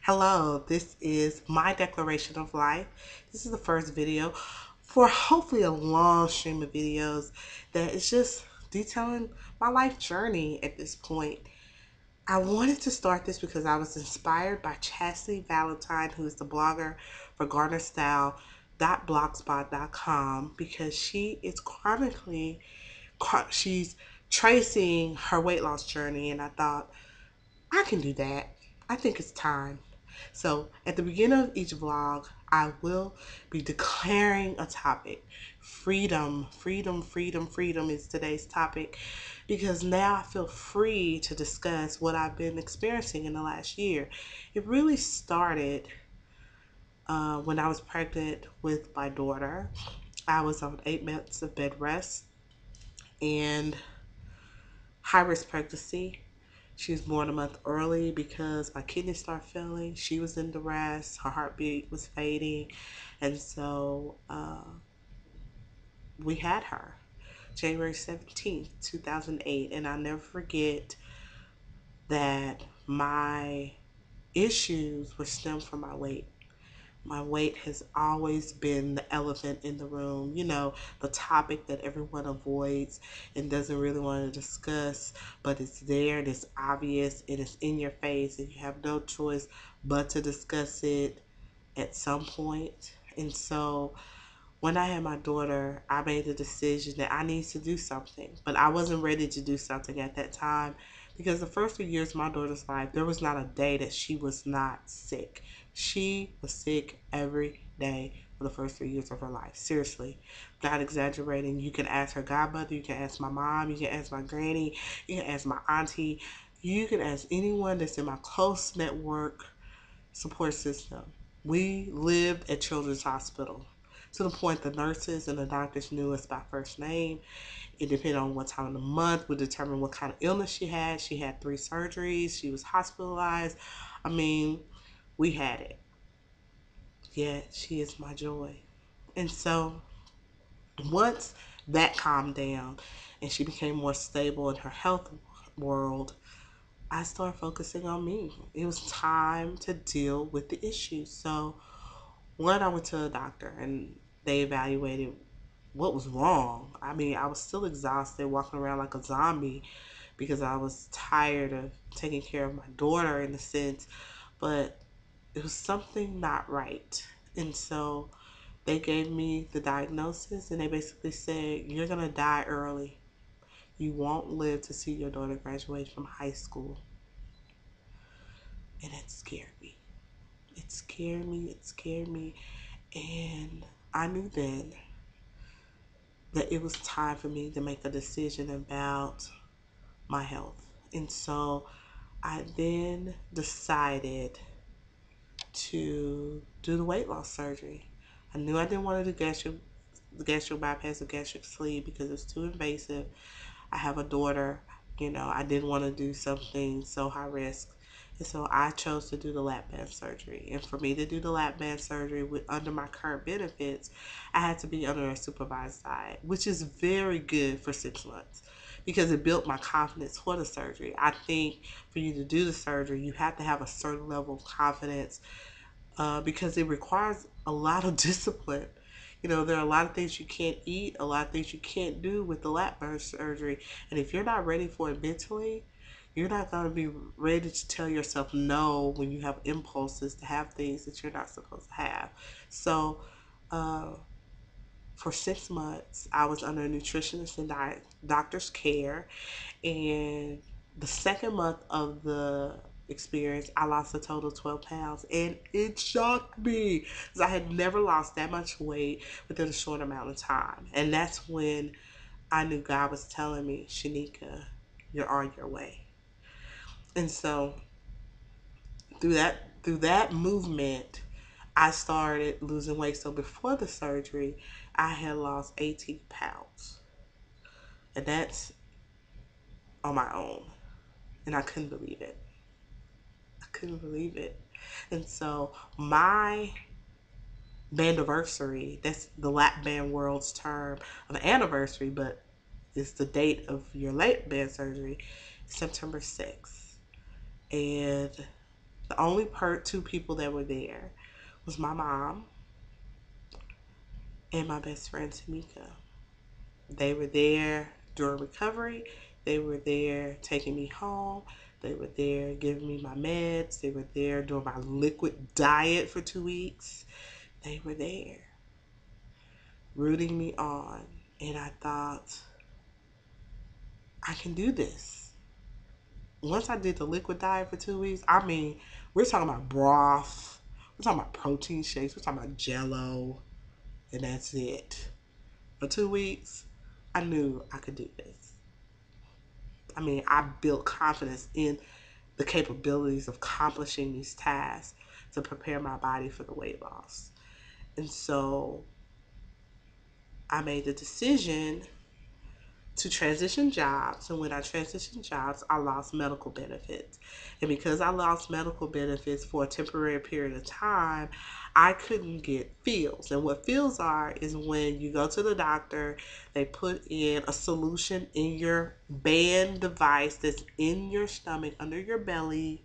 Hello, this is my declaration of life. This is the first video for hopefully a long stream of videos that is just detailing my life journey at this point. I wanted to start this because I was inspired by Chastity Valentine, who is the blogger for GarnerStyle.blogspot.com, because she's tracing her weight loss journey, and I thought, I can do that. I think it's time. So at the beginning of each vlog, I will be declaring a topic. Freedom, freedom, freedom, freedom is today's topic because now I feel free to discuss what I've been experiencing in the last year. It really started when I was pregnant with my daughter. I was on 8 months of bed rest and high risk pregnancy. She was born a month early because my kidneys started failing. She was in duress. Her heartbeat was fading. And so we had her January 17th, 2008. And I'll never forget that my issues were stemmed from my weight. My weight has always been the elephant in the room, the topic that everyone avoids and doesn't really want to discuss, but it's there and it's obvious and it's in your face and you have no choice but to discuss it at some point. And so when I had my daughter, I made the decision that I need to do something, but I wasn't ready to do something at that time because the first 3 years of my daughter's life, there was not a day that she was not sick. She was sick every day for the first 3 years of her life. Seriously, not exaggerating. You can ask her godmother, you can ask my mom, you can ask my granny, you can ask my auntie, you can ask anyone that's in my close network support system. We lived at Children's Hospital to the point the nurses and the doctors knew us by first name. It depended on what time of the month would determine what kind of illness she had. She had 3 surgeries. She was hospitalized. I mean, we had it. Yet she is my joy. And so once that calmed down and she became more stable in her health world, I started focusing on me. It was time to deal with the issues. So one, I went to a doctor and they evaluated what was wrong. I mean, I was still exhausted, walking around like a zombie because I was tired of taking care of my daughter in a sense, but it was something not right. And so they gave me the diagnosis and they basically said, you're going to die early. You won't live to see your daughter graduate from high school. And it scared me. It scared me. It scared me. And I knew then that it was time for me to make a decision about my health. And so I then decided to do the weight loss surgery. I knew I didn't want to do the gastric bypass or gastric sleeve because it was too invasive. I have a daughter, I didn't want to do something so high risk. And so I chose to do the lap band surgery. And for me to do the lap band surgery under my current benefits, I had to be under a supervised diet, which is very good for 6 months because it built my confidence for the surgery. I think for you to do the surgery, you have to have a certain level of confidence because it requires a lot of discipline. There are a lot of things you can't eat, a lot of things you can't do with the lap band surgery. And if you're not ready for it mentally, you're not going to be ready to tell yourself no when you have impulses to have things that you're not supposed to have. So, for 6 months, I was under a nutritionist and doctor's care. And the second month of the experience, I lost a total of 12 pounds. And it shocked me because I had never lost that much weight within a short amount of time. And that's when I knew God was telling me, Shanika, you're on your way. And so through that movement, I started losing weight. So before the surgery, I had lost 18 pounds. And that's on my own. And I couldn't believe it. I couldn't believe it. And so my bandiversary, that's the lap band world's term of anniversary, but it's the date of your lap band surgery, September 6th. And The only two people that were there was my mom and my best friend Tamika. They were there during recovery. They were there taking me home. They were there giving me my meds. They were there doing my liquid diet for 2 weeks. They were there rooting me on. And I thought, I can do this. Once I did the liquid diet for 2 weeks, I mean, we're talking about broth. We're talking about protein shakes. We're talking about Jell-O. And that's it. For 2 weeks, I knew I could do this. I mean, I built confidence in the capabilities of accomplishing these tasks to prepare my body for the weight loss. And so I made the decision to transition jobs. And when I transitioned jobs, I lost medical benefits. And because I lost medical benefits for a temporary period of time, I couldn't get feels. And what feels are is when you go to the doctor, they put in a solution in your band device that's in your stomach, under your belly.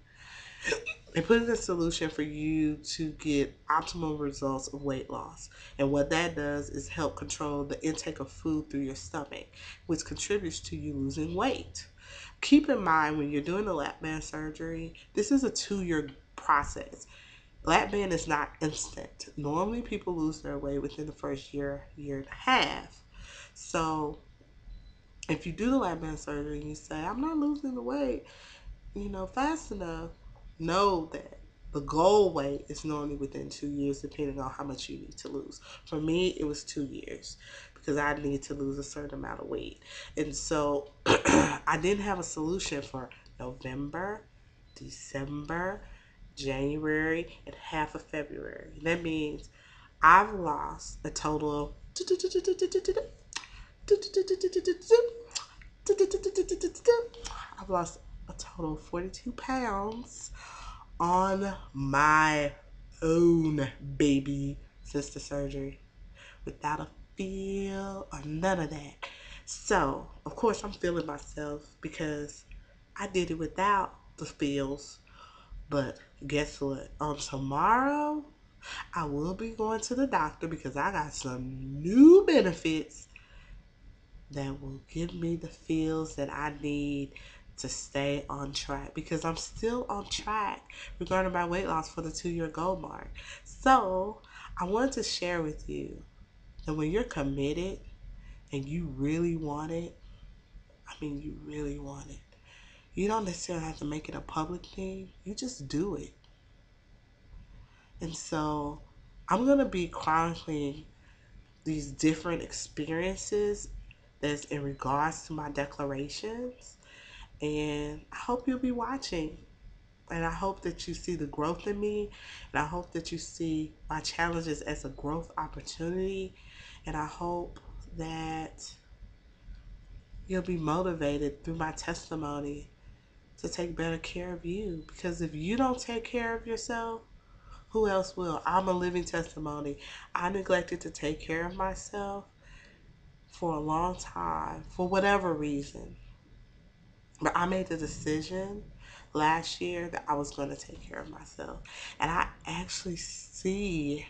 They put in a solution for you to get optimal results of weight loss. And what that does is help control the intake of food through your stomach, which contributes to you losing weight. Keep in mind when you're doing the lap band surgery, this is a 2-year process. Lap band is not instant. Normally people lose their weight within the first year, year and a half. So if you do the lap band surgery and you say, I'm not losing the weight, fast enough, know that the goal weight is normally within 2 years, depending on how much you need to lose. For me, it was 2 years because I need to lose a certain amount of weight. And so I didn't have a solution for November, December, January, and half of February. That means I've lost a total of I've lost a total of 42 pounds on my own, baby, since the surgery, without a feel or none of that. So, of course, I'm feeling myself because I did it without the feels. But guess what? On tomorrow, I will be going to the doctor because I got some new benefits that will give me the feels that I need to stay on track, because I'm still on track regarding my weight loss for the 2-year goal mark. So I wanted to share with you that when you're committed and you really want it, you really want it, you don't necessarily have to make it a public thing. You just do it. And so I'm going to be chronicling these different experiences that's in regards to my declarations. And I hope you'll be watching. And I hope that you see the growth in me. And I hope that you see my challenges as a growth opportunity. And I hope that you'll be motivated through my testimony to take better care of you. Because if you don't take care of yourself, who else will? I'm a living testimony. I neglected to take care of myself for a long time, for whatever reason. But I made the decision last year that I was going to take care of myself. And I actually see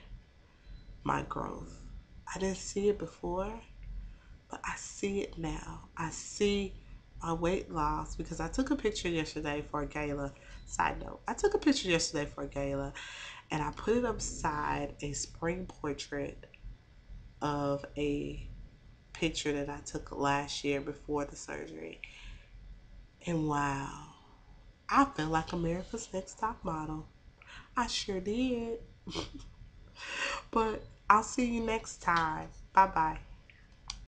my growth. I didn't see it before, but I see it now. I see my weight loss because I took a picture yesterday for a gala. Side note, I took a picture yesterday for a gala and I put it up beside a spring portrait of a picture that I took last year before the surgery. And wow, I felt like America's Next Top Model. I sure did. But I'll see you next time. Bye-bye.